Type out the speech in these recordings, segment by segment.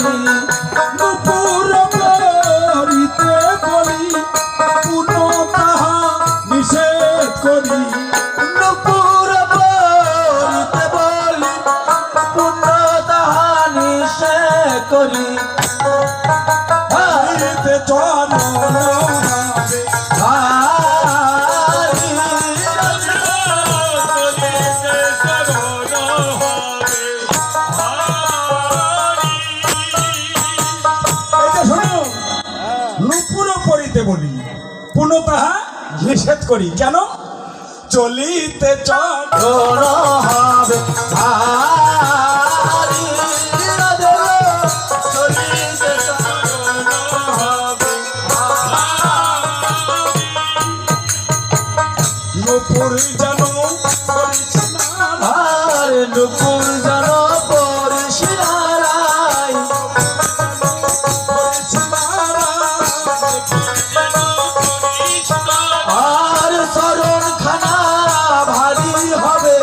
বলি নুপুর করিতে বলি পুনঃ তাহা নিষেধ করি নুপুর করিতে বলি পুণ্য তাহা নিষেধ করি হইতে চরণ হবে ভারি এই যে শোনো নুপুর করিতে বলি পুনঃ তাহা নিষেধ করি কেন চলিতে চরণ হবে ভারি চলিতে নুপুর যেন করিছে না আর নুপুর যেন পরিশিরাই করিছে আর শরণ খানা ভারী হবে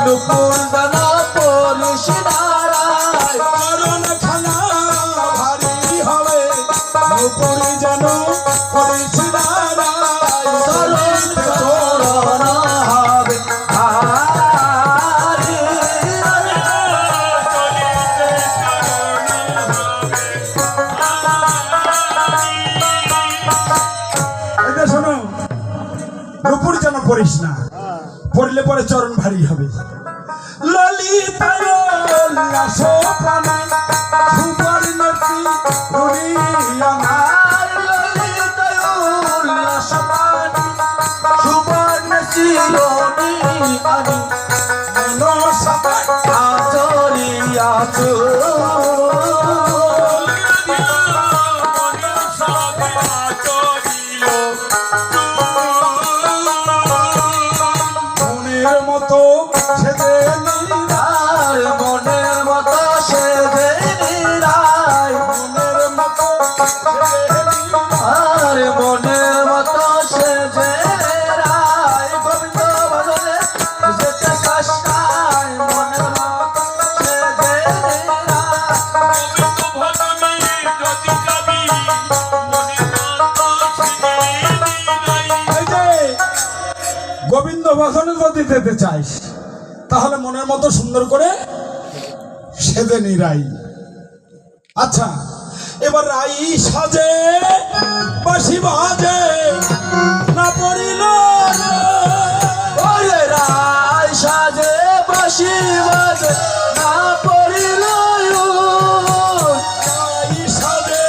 নুপুর যেন পরিশিরাই চরণ খানা ভারী হবে নুপুর যেন করিছে না শরণ চরণ হবে ভারী এটা শোনো নুপুর যেন পড়িস না পড়লে পরে চরণ ভারী হবে ললিতায় উল্লাস প্রাণায় সুবর্ণতি রুরিয়ানা আর ললিতায় উল্লাস পানি সুবর্ণ শিরোনি আনি মনসায় আচরিয়াছো মনের মতো ছেদে নীরা আর মনের মতো সে যে নিরায় মনের মতো ছেদে নীরা আর মনের মতো সে যে নিরায় গোবিন্দ ভজনে যেতে চেষ্টায় মনের মতো সে যে নিরায় এই যে গোবিন্দ ভজনে যদি যেতে চাইস তাহলে মনের মতো সুন্দর করে সেদে নিরাই আচ্ছা এবার রাই সাজে বাঁশি বাজে না পড়িল ওরে রায় সাজে বাঁশি বাজে না পড়িল রাই সাজে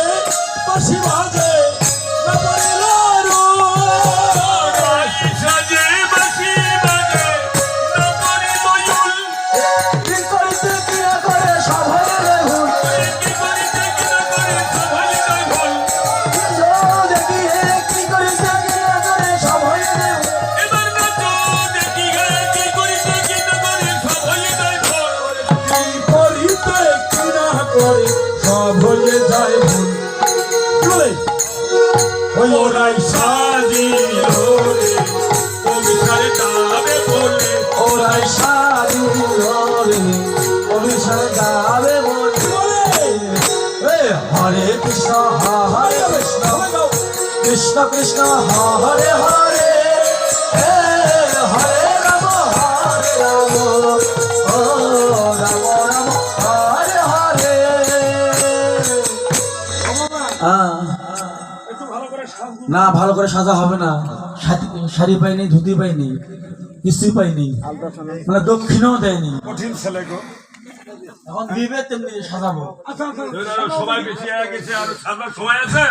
বাঁশি বাজে না পড়িল কি করিতে কিনা করে সভায় ভুল দেখিয়ে কি করিতে কিনা করে সভায় কি করিতে কি না করে সব হয়ে যায় ভুল বলে ওই ওরাই সাজিল রে অভিসারে যাবে বলে ওরাই সাধু রে অভিষেক গাবে বলে হরে কৃষ্ণ হরে কৃষ্ণ কৃষ্ণ কৃষ্ণ হরে হরে হরে রাম ও রাম রাম হরে হরে একটু ভালো করে সাজু না ভালো করে সাজা হবে না শাড়ি পাইনি ধুতি পাইনি কিছুই পাইনি মানে দক্ষিণও দেয়নি কঠিন ছেলে গো এখন দিবে তেমনি সাজাবো আচ্ছা আচ্ছা সবাই বেশি হয়ে গেছে আর সাজার সময় আছে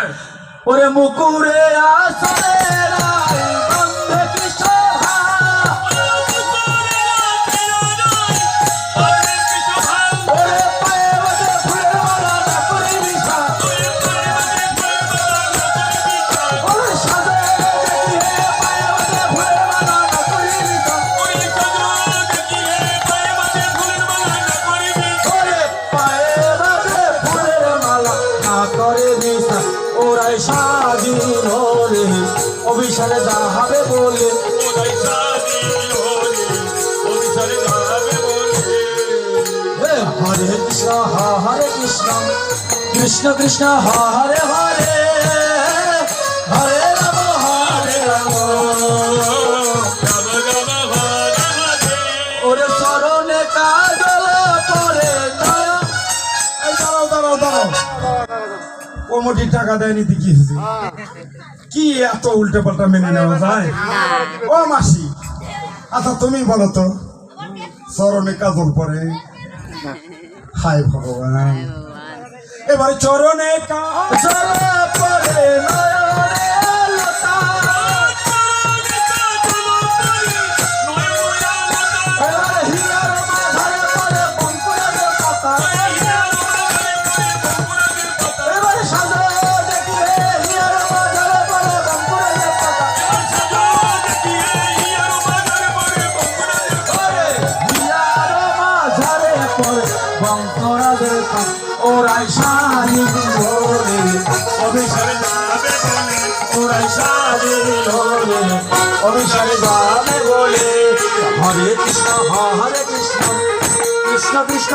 ওরে মুকুরে আসরে রায় বন্ধে কৃষ্ণ ওরে পায়ে বাজে ফুলের মালা না করে মিশা ওরে সাজে দেখিয়ে পায়ে বাজে ফুলের মালা না করে মিশা ওরে পায়ে বাজে ফুলের মালা না করে মিশা ওরাই সাজিল রে অভিসারে যাহাবে বলে হরে কৃষ্ণ কৃষ্ণ কৃষ্ণ হরে হরে হরে রাম হরে রাম ওরে চরণে কাজল পরে নয়ন। এই দাঁড়াও দাঁড়াও দাঁড়াও কমিটি টাকা দেয়নি তো কি হয়েছে? কি এত উল্টে পাল্টা মেনে নেওয়া যায়? ও মাসি, আচ্ছা তুমি বলো তো, চরণে কাজল পরে, হায় ভগবান, এবার চরণে কাজল পরে নয়নে লতা এবার হিয়ার মাঝারে পরে বঙ্কুরের পাতা এবার সাজো দেখি হে হিয়ার মাঝারে পরে বঙ্কুরের পাতা ওরে হিয়ার মাঝারে পরে বঙ্কুরের পাতা ওরাই শাড়ি ধরে অভিষেক ওরাই শাড়ি ধরে অভিষেক যাবে বলে হরে কৃষ্ণ কৃষ্ণ কৃষ্ণ